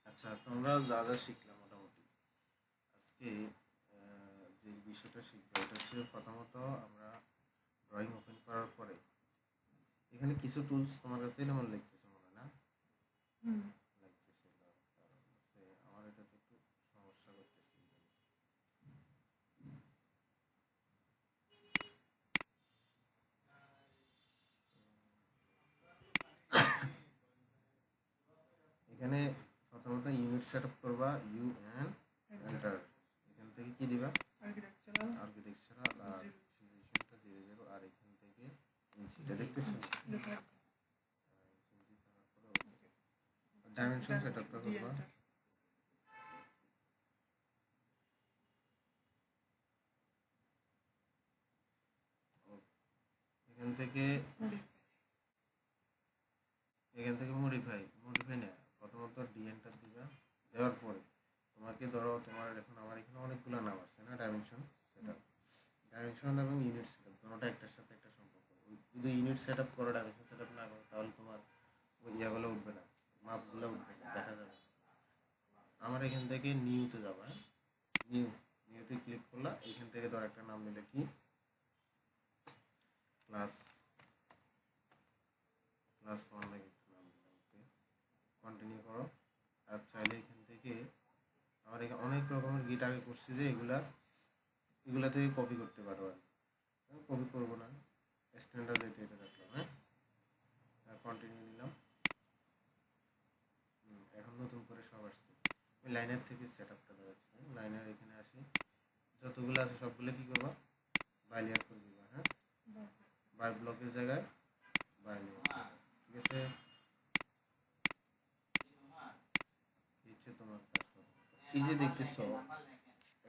আচ্ছা, তোমরা যা যা শিখলাম মোটামুটি আজকে, যে বিষয়টা শিখবো এটা হচ্ছে প্রথমত আমরা ড্রয়িং ওপেন করার পরে এখানে কিছু টুলস তোমার কাছে এলে আমার লিখতেছে মনে হয় না? লাগতেছিল, কারণ হচ্ছে আমার এটাতে একটু সমস্যা করতেছি। এখানে প্রথমত ইউনিট সেট আপ করবা, ইউ এন এন্টার। এখান থেকে কি দিবা? আর্কিটেকচারাল আর ফিজিশনটা 00, আর এখান থেকে ইঞ্চিটা দেখতেছো, ডাইমেনশন সেট আপটা করবা। এখান থেকে মডিফাই না, প্রথমত ডিএনটা দিবা। দেওয়ার পরে তোমাকে ধরো তোমার এখন আমার এখানে অনেকগুলো নাম আছে না, ডাইমেনশন সেটআপ, ডাইমেনশন এবং ইউনিট সেটআপ দুটোটা একটার সাথে একটা সম্পর্ক। যদি ইউনিট সেটআপ করো, ডাইমেনশন সেটআপ না করো, তাহলে তোমার ওই ইয়াগুলো উঠবে না, মাপগুলো উঠবে না, দেখা যাবে। আমার এখান থেকে নিউতে যাবা, নিউতে ক্লিক করলা। এখান থেকে ধর একটা নাম দিলে কি, ক্লাস 1 লাগে নাম দিলাম, ওকে কন্টিনিউ করো। আর চাইলে এখান থেকে আমার এখানে অনেক রকমের গিট আগে করছি যে এগুলা থেকে কপি করতে পারো। আর কপি করবো না, স্ট্যান্ডার্ড রেটে এটা রাখলাম। হ্যাঁ, কন্টিনিউ দিলাম। এখন নতুন করে সব আসছে। আমি লাইনার থেকে সেট আপটা দেখাচ্ছি। লাইনার এখানে আসি, যতগুলো আছে সবগুলো কি করবা, বাইলিয়ার করে দিবা। হ্যাঁ, বাই ব্লকের জায়গায় বাইলিয়ার, ঠিক আছে। হচ্ছে তোমার কাজ করো। এই যে দেখতেছো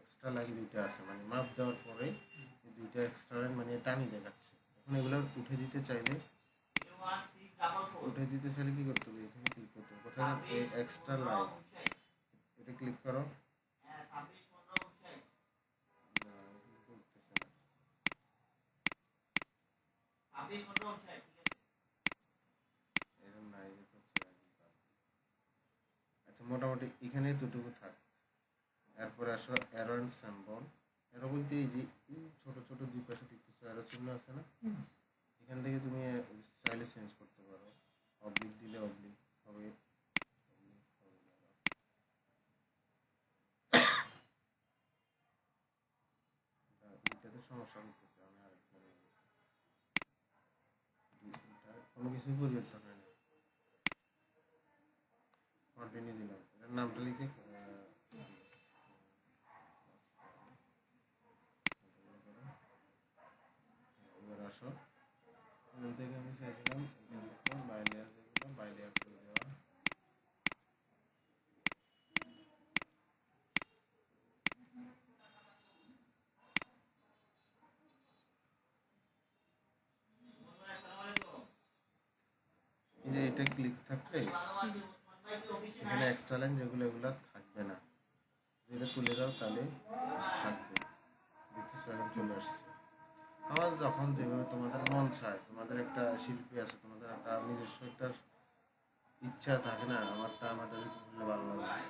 এক্সট্রা লাইন দুইটা আছে, মানে মাপ দেওয়ার পরে দুইটা এক্সট্রা লাইন মানে টানি দেখাচ্ছে। এখন এগুলো উঠে দিতে চাইলে কি করতে হবে, এখানে ক্লিক করতে হবে, কোথায় এক্সট্রা লাইন, এটা ক্লিক করো। আচ্ছা, মোটামুটি এখানে দুটুকু থাক। এরপরে আসো অ্যারো অ্যান্ড সিম্বল। অ্যারো বলতে এই যে ছোট ছোট দুই পাশে দেখতেছো অ্যারো চিহ্ন আছে না, এখান থেকে তুমি চাইলে চেঞ্জ করতে পারো। অবলিক দিলে অবলিক হবে, এটাতে সমস্যা করতেছে। আমি আরেকটা কোনো কিছুই পরিবর্তন হয় না, কন্টিনিউ দিলাম। এটার নামটা লিখে এবার আসো, এখান থেকে আমি চাইছিলাম বাইলেয়ার, যেগুলো বাইলেয়ার করে দেওয়া। এই যে এটা ক্লিক থাকলে এখানে এক্সট্রা লাইন যেগুলো, এগুলো থাকবে না। যেটা তুলে দাও তাহলে থাকবে। দেখতেছো এখন চলে আসছে। আমার যখন যেভাবে তোমাদের মন চায়, তোমাদের একটা শিল্পী আছে, তোমাদের একটা নিজস্ব একটা ইচ্ছা থাকে না, আমারটা ভালো লাগে,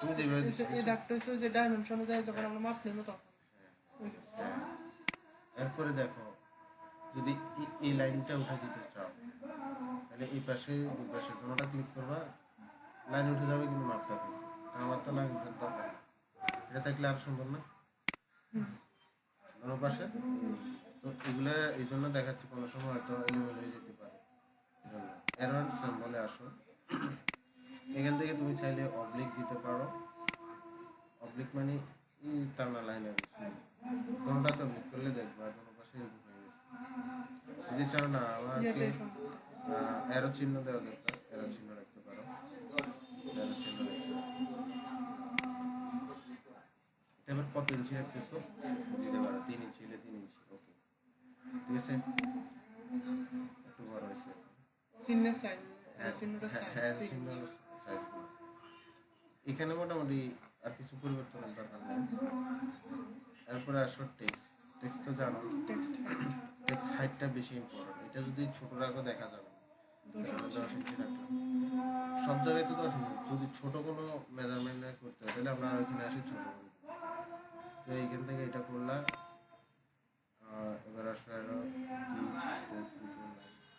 তুমি যেভাবে এই দাগটা হচ্ছে যে ডাইমেনশনে যায় যখন আমরা মাপ নেব তখন। এরপরে দেখো, যদি এই লাইনটা উঠে দিতে চাও, তাহলে এই পাশে দুই পাশে কোনোটা ক্লিক করবা, লাইন উঠে যাবে কিন্তু মাপটা থাকবে। আমার তো লাইন উঠার দরকার, এটা থাকলে আর সুন্দর না কোনো পাশে। তো এগুলো এই জন্য দেখাচ্ছি, কোনো সময় হয়তো এলোমেলো হয়ে যেতে পারে। এরন সিম্বলে আসো, এখান থেকে তুমি চাইলে অবলিক দিতে পারো। অবলিক মানে এই টানা লাইন আছে, কোনোটা তো অবলিক করলে দেখবা কোনো পাশে এরকম হয়ে গেছে। যদি চাও না আমাকে অ্যারো চিহ্ন দেওয়া দরকার, অ্যারো চিহ্ন রাখতে পারো। অ্যারো চিহ্ন রাখতে এটা এবার কত ইঞ্চি রাখতেছো দিতে পারো, 3 ইঞ্চি হলে 3 ইঞ্চি, ওকে ঠিক আছে। একটু বড় হয়েছে চিহ্নের সাইজ, অ্যারো চিহ্নটা সাইজ হ্যাঁ ঠিক চিহ্ন আছে। সাইজগুলো এখানে মোটামুটি আর কিছু পরিবর্তনের দরকার নেই। এরপরে আসো টেক্সট। টেক্সট তো জানো, টেক্সট হাইট টেক্সট হাইটটা বেশি ইম্পর্টেন্ট। এটা যদি ছোট রাখো দেখা যাবে না। 10 ইঞ্চি রাখলাম, সব জায়গায় তো 10 ইঞ্চি। যদি ছোট কোনো মেজারমেন্ট করতে হয় তাহলে আমরা এখানে আসি ছোট করে। তো এইখান থেকে এটা করলাম। এবার আসো এরো কি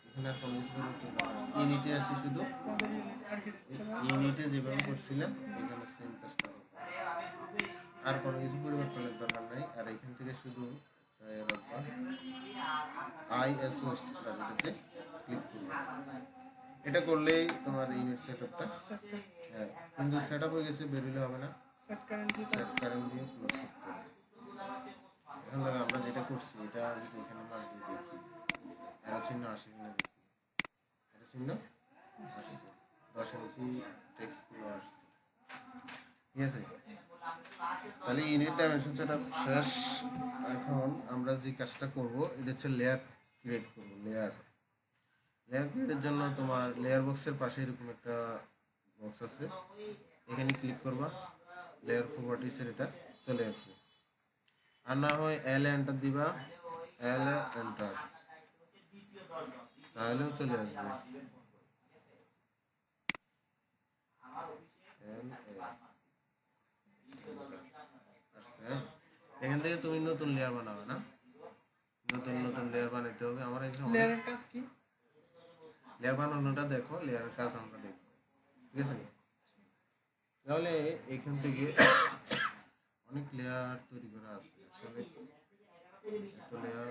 এখানে আর কোনো কিছু করতে হবে না। ইউনিটে আসি শুধু, আমাদের আর্কিটেকচারাল ইউনিটে যেভাবে করছিলাম এখানে সেম কাজটা করবো। আর কোনো কিছু পরিবর্তনের দরকার নাই। আর এখান থেকে শুধু ISO স্ট্যান্ডার্ডে ক্লিক করবে। এটা করলেই তোমার ইউনিট সেটআপটা, হ্যাঁ কিন্তু সেটআপ হয়ে গেছে, বেরোলে হবে না। সেট কারেন্ট সেট কারেন্ট দিয়ে ক্লোজ করতে হবে। এখন ধরো আমরা যেটা করছি এটা যদি এখানে মার্ক দিয়ে দেখি, এরো চিহ্ন আসে কিনা দেখি। এরো চিহ্ন আসছে, 10 ইঞ্চি টেক্সটগুলো আসছে, ঠিক আছে। তাহলে ইউনিট ডাইমেনশন সেটআপ শেষ। এখন আমরা যে কাজটা করব এটা হচ্ছে লেয়ার ক্রিয়েট করব। লেয়ার ক্রিয়েটের জন্য তোমার লেয়ার বক্সের পাশে এরকম একটা বক্স আছে, এখানে ক্লিক করবা। লেয়ার প্রপার্টিসের এটা চলে আসবে। আর না হয় এল এন্টার দিবা, এল এন্টার, তাহলেও চলে আসবে। এখান থেকে তুমি নতুন লেয়ার বানাবে না, নতুন লেয়ার বানাইতে হবে। আমার এখানে লেয়ারের কাজ কি? লেয়ার বানানোটা দেখো, লেয়ারের কাজ আমরা দেখবো, ঠিক আছে। তাহলে এখান থেকে অনেক লেয়ার তৈরি করা আছে। আসলে এত লেয়ার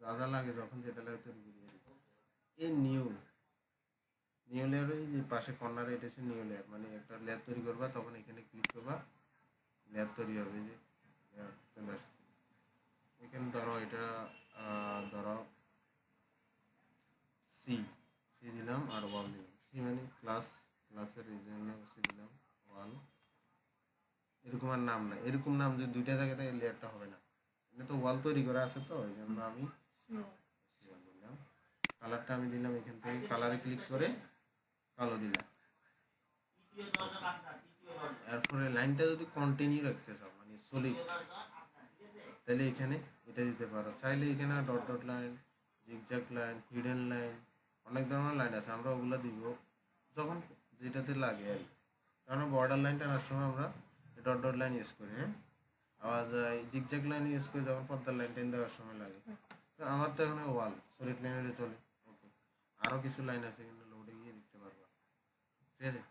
যা লাগে যখন যেটা লেয়ার তৈরি করি। এই নিউ লেয়ার, এই যে পাশে কর্নারে এটা হচ্ছে নিউ লেয়ার, মানে একটা লেয়ার তৈরি করবা, তখন এখানে ক্লিক করবা, লেয়ার তৈরি হবে। যে লেয়ার চলে আসছে এখানে। ধরো এটা ধরো সি দিলাম আর ওয়াল দিলাম। সি মানে ক্লাসের এই জন্য সি দিলাম, ওয়াল। এরকম আর নাম নাই, এরকম নাম যদি দুইটা থাকে তাহলে লেয়ারটা হবে না। এটা তো ওয়াল তৈরি করা আছে, তো এই জন্য আমি দিলাম। কালারটা আমি দিলাম এখান থেকে, কালারে ক্লিক করে কালো দিলাম। এরপরে লাইনটা যদি কন্টিনিউ রাখতে চাও, মানে সলিড, তাহলে এখানে এটা দিতে পারো। চাইলে এখানে dot dot line, zigzag line, hidden line, অনেক ধরনের লাইন আছে, আমরা ওগুলো দিব যখন যেটাতে লাগে আর কি। কারণ বর্ডার লাইন টানার সময় আমরা ডট ডট লাইন ইউজ করি, হ্যাঁ। আবার জিগজ্যাগ লাইন ইউজ করি যখন পর্দার লাইন টেন দেওয়ার সময় লাগে। তো আমার তো এখানে ওয়াল সলিড লাইন হলে চলে। ওকে, আরও কিছু লাইন আছে কিন্তু লোডে গিয়ে দেখতে পারবা, ঠিক আছে।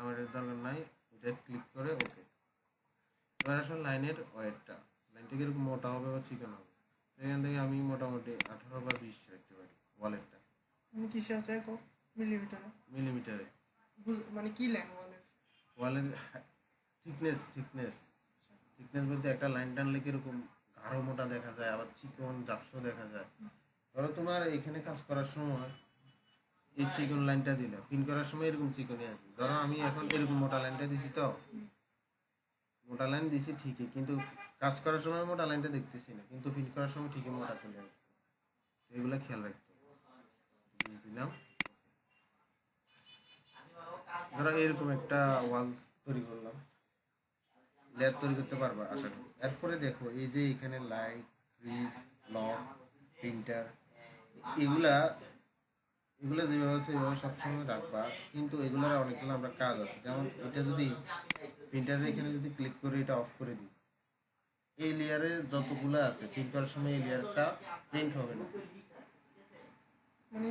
আমার এর দরকার নাই, এটা ক্লিক করে ওকে। এবার আসলে লাইনের ওয়েটটা, লাইনটা কিরকম মোটা হবে বা চিকন হবে, এখান থেকে আমি মোটামুটি 18 বা 20 রাখতে পারি। ওয়ালেটটা মানে কিসে আছে একক? মিলিমিটারে? মিলিমিটারে। মানে কি লাইন ওয়ালের থিকনেস বলতে একটা লাইন টানলে কিরকম গাঢ় মোটা দেখা যায়, আবার চিকন ঝাপসা দেখা যায়। ধরো তোমার এখানে কাজ করার সময় এই চিকন লাইনটা দিলে পিন করার সময় এরকম চিকনই আছে। ধরো আমি এখন এরকম মোটা লাইনটা দিছি, তো মোটা লাইন দিছি ঠিকই, কিন্তু কাজ করার সময় মোটা লাইনটা দেখতেছি না, কিন্তু পিন করার সময় ঠিকই মোটা চলে আসবে। এগুলো খেয়াল রাখতে দিলাম। ধরো এরকম একটা ওয়াল তৈরি করলাম, লেয়ার তৈরি করতে পারবা আশা করি। এরপরে দেখো এই যে এখানে লাইট, ফ্রিজ, লক, প্রিন্টার, এগুলা যেভাবে সেভাবে সবসময় রাখবা। কিন্তু এগুলোর অনেকগুলো আমরা কাজ আছে, যেমন এটা যদি প্রিন্টারের এখানে যদি ক্লিক করে এটা অফ করে দিই, এই লেয়ারে যতগুলো আছে প্রিন্ট করার সময় এই লেয়ারটা প্রিন্ট হবে না। মানে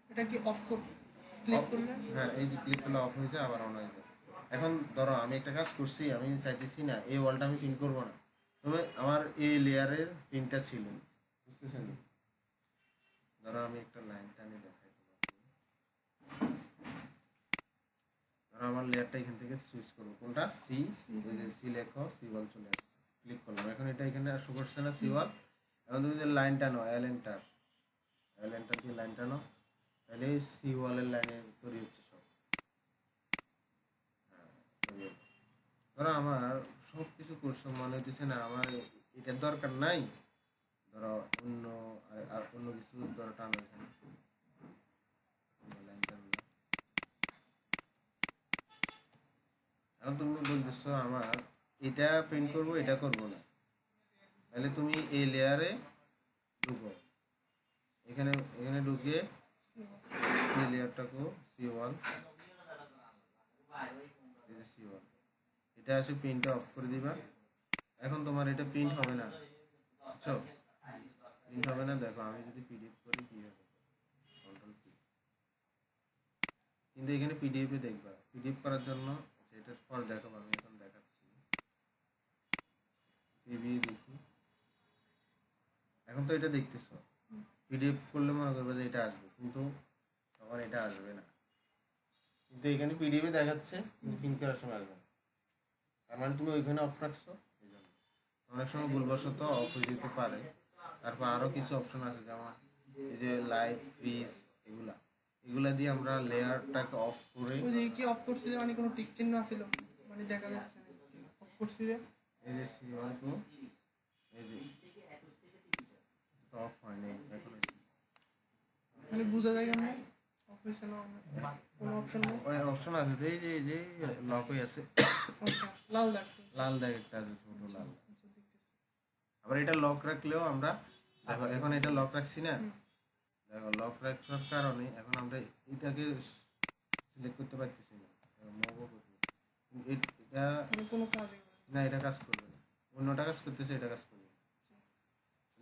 এটা কি অফ ক্লিক করলে? হ্যাঁ, এই যে ক্লিক করলে অফ হয়েছে, আবার অন হয়ে যায়। এখন ধরো আমি একটা কাজ করছি, আমি চাইতেছি না এই ওয়ালটা আমি প্রিন্ট করবো না, তবে আমার এই লেয়ারের প্রিন্টটা ছিল, বুঝতেছেন। ধরো আমি একটা লাইন টানি দেখাই তোমাকে। ধরো আমার লেয়ারটা এখান থেকে সুইচ করবো, কোনটা সি লেখো, সি ওয়াল চলে আসছে, ক্লিক করলাম। এখন এটা এখানে শো করছে না সি ওয়াল। এখন তুমি যদি লাইন টানো, এল এন্টার দিয়ে লাইন টানো, তাহলে সি ওয়ালের লাইনে তৈরি হচ্ছে সব। ধরো আমার সব কিছু করছো, মনে হইতেছে না আমার এটার দরকার নাই। ধরো অন্য কিছু ধরো টানো এখানে, এখন তুমি বলতেছো আমার এটা প্রিন্ট করব, এটা করব না, তাহলে তুমি এই লেয়ারে ঢুকো, এখানে এখানে ঢুকে এই লেয়ারটাকে C1, C1 এটা আসে প্রিন্টটা অফ করে দিবা। এখন তোমার এটা প্রিন্ট হবে না, বুঝছো? প্রিন্ট হবে না। দেখো আমি যদি পিডিএফ করি কি হবে, কন্ট্রোল পি, কিন্তু এখানে পিডিএফ এ দেখবা, পিডিএফ করার জন্য এটার ফল দেখো, আমি এখন দেখাচ্ছি, পিবি দেখি। এখন তো এটা দেখতেছো, পিডিএফ করলে মনে করবে যে এটা আসবে, কিন্তু তখন এটা আসবে না, কিন্তু এখানে পিডিএফ এ দেখাচ্ছে, কিন্তু প্রিন্ট করার সময় আসবে না। তার মানে তুমি ওইখানে অফ রাখছো, এই জন্য অনেক সময় ভুলবশত অফ হয়ে যেতে পারে। তারপর আরো কিছু অপশন আছে, যেমন এই যে লাইট ফ্রিজ, এগুলা এগুলা দিয়ে আমরা লেয়ারটাকে অফ করে, ওই যে কি অফ করছি যে মানে কোনো টিক চিহ্ন আছিল মানে দেখা যাচ্ছে না অফ করছি যে এই যে C1 টু, এই যে অফ হয় নাই এখন, মানে বোঝা যায় কেমন অফ হয়েছে না কোনো অপশন নেই। ওই অপশন আছে যে এই যে লক হয়ে আছে, আচ্ছা লাল দাগ। লাল দাগ একটা আছে, ছোট লাল। আচ্ছা, দেখতেছি। আবার এটা লক রাখলেও আমরা, দেখো এখন এটা লক রাখছি না, দেখো লক রাখার কারণে এখন আমরা এটাকে সিলেক্ট করতে পারতেছি না, এটা মানে কোনো কাজে না, এটা কাজ করবে না, অন্যটা কাজ করতেছে, এটা কাজ করবে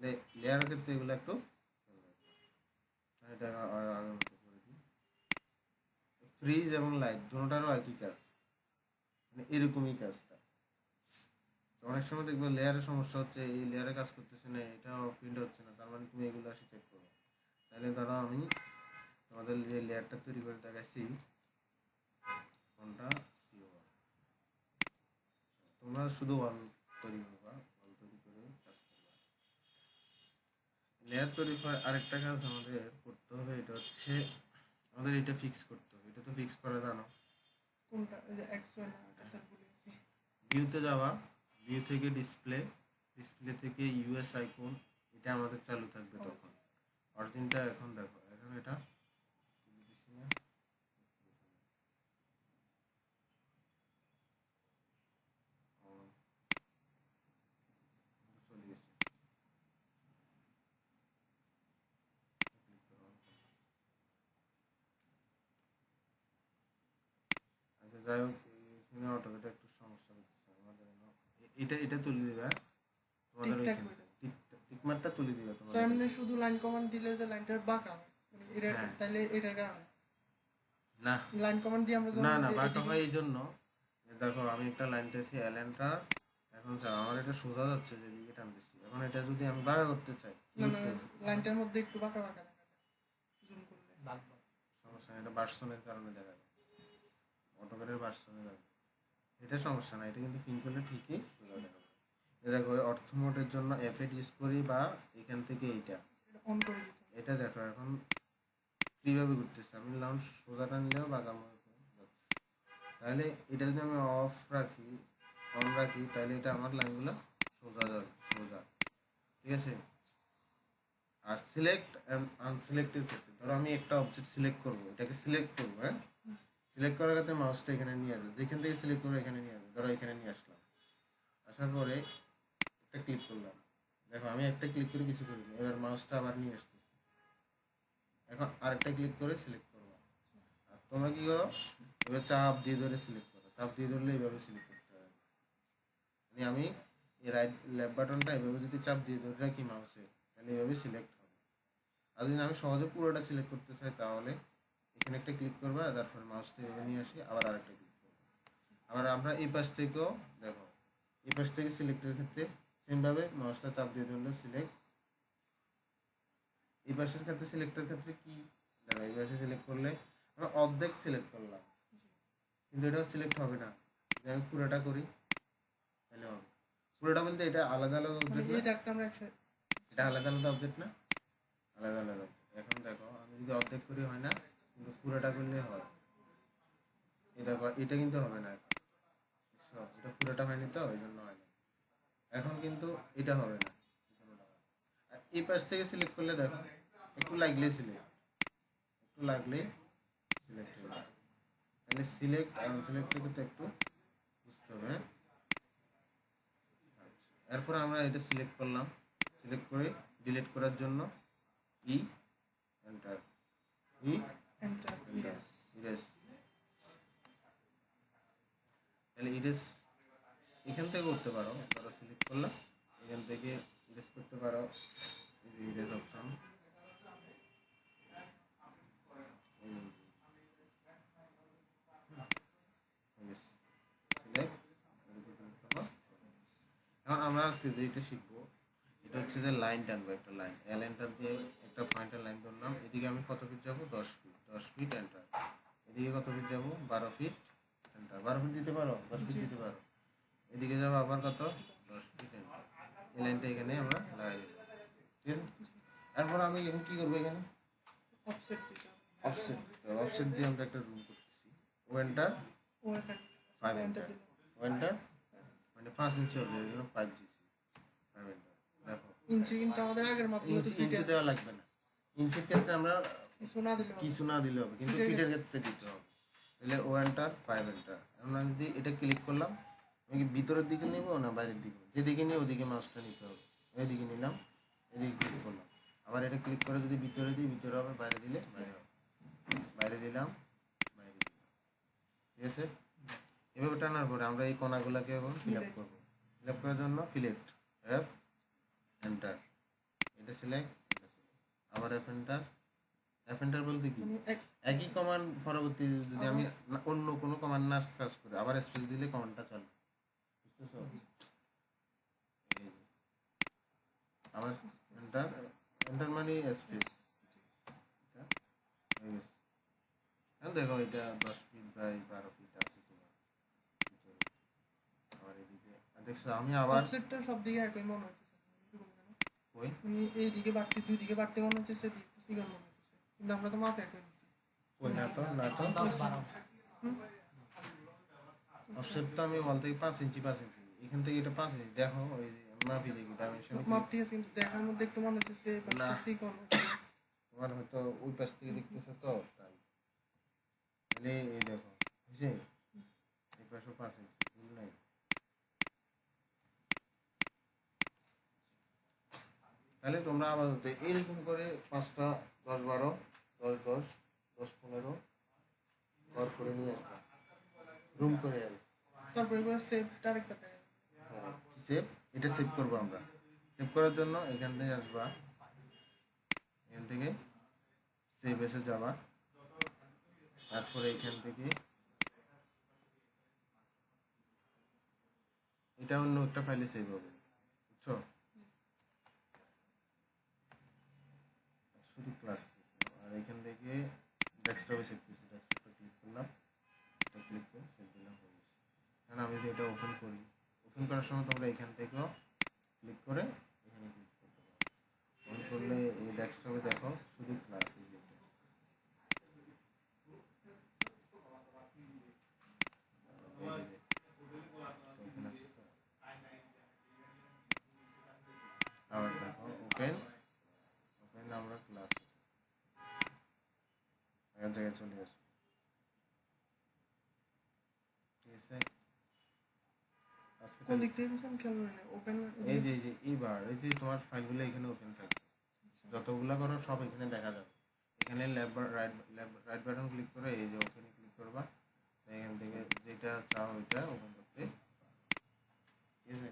না। লেয়ারের ক্ষেত্রে এগুলো একটু এটা আগের মতো করে দিই। ফ্রিজ এবং লাইট দুটোটারও একই কাজ, মানে এরকমই কাজটা। তো অনেক সময় দেখবো লেয়ারের সমস্যা হচ্ছে, এই লেয়ারে কাজ করতেছে না, এটাও প্রিন্ট হচ্ছে না, তার মানে তুমি এগুলো আসে চেক করো। তাহলে ধরো আমি তোমাদের যে লেয়ারটা তৈরি করে দেখাচ্ছি, কোনটা C1, তোমরা শুধু ওয়াল তৈরি করবা, ওয়াল তৈরি করে কাজ করবা। লেয়ার তৈরি করার আরেকটা কাজ আমাদের করতে হবে, এটা হচ্ছে আমাদের এটা ফিক্স করতে হবে। এটা তো ফিক্স করা জানো, কোনটা ওই যে এক্স1 না এটা স্যার বলেছি। ভিউতে যাওয়া, ভিউ থেকে ডিসপ্লে, ডিসপ্লে থেকে ইউএস আইকন, এটা আমাদের চালু থাকবে তখন। অরিজিনটা এখন দেখো, এখন এটা দিছি না, on, চলে গেছে, ক্লিক করো on করো। আচ্ছা যাই হোক, এখানে অটোমেটিক একটু সমস্যা হচ্ছে আমাদের, এটা এটা তুলে দিবে, তোমাদের ঠিকঠাক ওইখানে ওইটা। টিকমার্কটা তুলে দিবে স্যার তোমাদের। এমনি শুধু লাইন কমান্ড দিলে যে লাইনটা বাঁকা হয় মানে এটা হ্যাঁ। তাহলে এটার কারণে না লাইন কমান্ড দিয়ে আমরা না যখন না, বাঁকা এদিকে হয় এই জন্য, দেখো আমি একটা লাইন টেছি, এলএনটা এখন আমার এটা সোজা যাচ্ছে, যেদিকে টানতেছি, এখন এটা যদি আমি বাঁকা করতে চাই, না না লাইনটার মধ্যে একটু বাঁকা বাঁকা দেখা যায় জুম করলে। সমস্যা নেই, এটা ভার্সনের কারণে দেখা যায়, অটোক্যাডের ভার্সনের কারণে, এটা সমস্যা না, এটা কিন্তু ফিন করলে ঠিকই সোজা দেখা যায়। দেখো অর্থ মোডের জন্য F8 ইউজ করি, বা এখান থেকে এইটা এটা অন করে দিতে হবে। এটা দেখো এখন ফ্রিভাবে ঘুরতেছে, আমি লাউন্স সোজা টানলেও বাঁকা মনে যাচ্ছে। তাহলে এটা যদি আমি অফ রাখি, অন রাখি, তাহলে এটা আমার লাইনগুলো সোজা যাবে, সোজা, ঠিক আছে। আর সিলেক্ট অ্যান্ড আনসিলেক্টের ক্ষেত্রে ধরো আমি একটা অবজেক্ট সিলেক্ট করবো, এটাকে সিলেক্ট করবো, হ্যাঁ, সিলেক্ট করার ক্ষেত্রে মাউসটা এখানে নিয়ে আসবে, যেখান থেকে সিলেক্ট করবো এখানে নিয়ে আসবে, ধরো এখানে নিয়ে আসলাম, আসার পরে একটা ক্লিক করলাম, দেখো আমি একটা ক্লিক করে কিছু করিনি, এবার মাউসটা আবার নিয়ে আসতেছি, এখন আরেকটা ক্লিক করে সিলেক্ট করবো। আর তোমরা কি করো, এবার চাপ দিয়ে ধরে সিলেক্ট করো, চাপ দিয়ে ধরলে এইভাবে সিলেক্ট করতে হবে, মানে আমি এই রাইট লেফট বাটনটা এভাবে যদি চাপ দিয়ে ধরে রাখি মাউসে, তাহলে এইভাবে সিলেক্ট হবে। আর যদি আমি সহজে পুরোটা সিলেক্ট করতে চাই, তাহলে এখানে একটা ক্লিক করবা, তারপর মাউসটা এভাবে নিয়ে আসি, আবার আরেকটা ক্লিক করবো। আবার আমরা এই পাশ থেকেও দেখো, এই পাশ থেকে সিলেক্টের ক্ষেত্রে সেমভাবে মাউসটা চাপ দিয়ে ধরলে সিলেক্ট, এই পাশের ক্ষেত্রে সিলেক্টের ক্ষেত্রে কি দেখো, এই পাশে সিলেক্ট করলে আমরা অর্ধেক সিলেক্ট করলাম, কিন্তু এটাও সিলেক্ট হবে না, যদি আমি পুরোটা করি তাহলে হবে। পুরোটা বলতে এটা আলাদা আলাদা মানে অবজেক্ট না, এই দাগটা আমরা একসাথে এটা আলাদা আলাদা অবজেক্ট না, আলাদা আলাদা। এখন দেখো আমি যদি অর্ধেক করি হয় না, কিন্তু পুরোটা করলে হয়। এই দেখো এটা কিন্তু হবে না, বুঝছো? এটা পুরোটা হয়নি তো, ওই জন্য হয় না। এখন কিন্তু এটা হবে না, আর এই পাশ থেকে সিলেক্ট করলে দেখো একটু লাগলে সিলেক্ট, একটু লাগলে সিলেক্ট হয়ে যায়। তাহলে সিলেক্ট আর আনসিলেক্টের কিন্তু একটু হবে, হ্যাঁ? আচ্ছা, এরপর আমরা এটা সিলেক্ট করলাম, সিলেক্ট করে ডিলিট করার জন্য ই এন্টার, ই এন্টার ইরেজ। ইরেজ। তাহলে ইরেজ এখান থেকে করতে পারো, ধরো সিলেক্ট করলাম, এখান থেকে ইরেজ করতে পারো, ইরেজ অপশন, এখন আমরা আজকে যেটা শিখবো এটা হচ্ছে যে লাইন টানবো, একটা লাইন লাইনটা দিয়ে একটা পয়েন্টের লাইন ধরলাম, এদিকে আমি কত ফিট যাবো, 10 ফিট, 10 ফিট এন্টার, এদিকে কত ফিট যাবো, 12 ফিট এন্টার, 12 ফিট দিতে পারো, 10 ফিট দিতে পারো, এদিকে যাবো আবার কত, 10 ফিট এন্টার, এই লাইনটা এখানে আমরা লাগাই দিলাম, ঠিক আছে? এরপর আমি এখন কি করবো, এখানে অফসেট দিতে হবে। অফসেট, অফসেট দিয়ে আমরা একটা রুম করতেছি, ও এন্টার, ও এখানে 5 এন্টার এন্টার, দিলাম। ও এন্টার মানে 5 ইঞ্চি হবে, এর জন্য 5 দিছি, 5 এন্টার। দেখো ইঞ্চি কিন্তু আমাদের আগের মাপগুলো তো ইঞ্চি ঠিক ইঞ্চি আছে, দেওয়া লাগবে না, ইঞ্চির ক্ষেত্রে আমরা কিছু না দিলে হবে। কিছু না দিলে হবে, কিন্তু ফিটের ফিটের ক্ষেত্রে দিতে হবে। তাহলে ও এন্টার 5 এন্টার, আমরা যদি এটা ক্লিক করলাম, আমি কি ভিতরের দিকে নিব না বাইরের দিকে, যেদিকে নিই ওদিকে মাউসটা নিতে হবে, এইদিকে নিলাম, এদিকে ক্লিক করলাম, আবার এটা ক্লিক করে যদি ভিতরে দিই ভিতরে হবে, বাইরে দিলে বাইরে হবে, বাইরে দিলাম বাইরে দিলাম, ঠিক আছে? এভাবে টানার পরে আমরা এই কোণাগুলোকে এখন ফিল আপ করবো, ফিল আপ করার জন্য সিলেক্ট এফ এন্টার, এটা সিলেক্ট, এটা সিলেক্ট, আবার এফ এন্টার, এফ এন্টার বলতে কি, মানে একই কমান্ড পরবর্তী যদি আমি অন্য কোনো কমান্ড না কাজ করি, আবার স্পেস দিলে কমান্ডটা চলে, বুঝতেছো? এই যে, আবার এন্টার, এন্টার মানে স্পেস, এটা হয়ে গেছে। এখন দেখো এটা 10 ফিট বাই 12 ফিট আছে কিনা ভিতরে। আবার এদিকে দেখছো আমি আবার অফসেটটা সব দিকে একই মনে হচ্ছে, এরকম কেন? ওই উনি এই দিকে বাড়তে দুই দিকে বাড়তে মনে হচ্ছে, সিগন্যাল মনে হচ্ছে, কিন্তু আমরা তো মাপ একই দিচ্ছি। ওই না তো অফসেট তো আমি ওয়াল থেকে 5 ইঞ্চি, 5 ইঞ্চি এখান থেকে এটা 5 ইঞ্চি, দেখো ওই যে আমি মাপি দেখি ডাইমেনশন মাপ ঠিক আছে, কিন্তু দেখার মধ্যে একটু মনে হচ্ছে সে না। সিগন্যাল। তোমার হয়তো ওই পাশ থেকে দেখতেছো তো তাই, তাহলে এই দেখো বুঝছে, এই পাশে 5 ইঞ্চি ভুল নাই। তাহলে তোমরা আপাতত এইরকম করে 5টা 10 12 10 10 10 15 ঘর করে নিয়ে আসবা, রুম করে আর তারপরে এবার সেভটা আরেকটা দেয়। সেভ, এটা সেভ করবো আমরা, সেভ করার জন্য এখান থেকে আসবা, এখান থেকে সেভ এসে যাবা, তারপরে এখান থেকে এটা অন্য একটা ফাইলে সেভ হবে, বুঝছো? শুধু ক্লাস, আর এখান থেকে ডেস্কটপে সেভ করছি, ডেস্কটপে ক্লিক করলাম, এটা ক্লিক করে সেভ দিলাম, হয়ে গেছে। কারণ আমি যদি এটা ওপেন করি, ওপেন করার সময় তোমরা এখান থেকেও ক্লিক করে এখানে ক্লিক করতে পারো, ওপেন করলে এই ডেস্কটপে দেখো শুধু ক্লাস, এই যে এটা। এই যে ওপেন আছে তো, আবার দেখো ওপেন, ওপেন আমরা ক্লাস এক জায়গায় চলে আসবো, ঠিক আছে? আজকে কোন দিক থেকে দিচ্ছেন খেয়াল করে নেই, ওপেন এই যে এইবার এই যে তোমার ফাইলগুলো এখানে ওপেন থাকবে, যতগুলা করো সব এখানে দেখা যাবে, এখানে রাইট বাটন ক্লিক করে এই যে ওপেনে ক্লিক করবা, এখান থেকে যেটা চাও ওইটা ওপেন করতে, ঠিক আছে?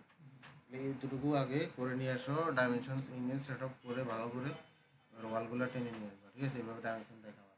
এইটুকু আগে করে নিয়ে আসো, ডাইমেনশন ইমেজ সেট আপ করে ভালো করে ওয়ালগুলো টেনে নিয়ে আসবা, ঠিক আছে? এইভাবে ডাইমেনশন দেখাবা।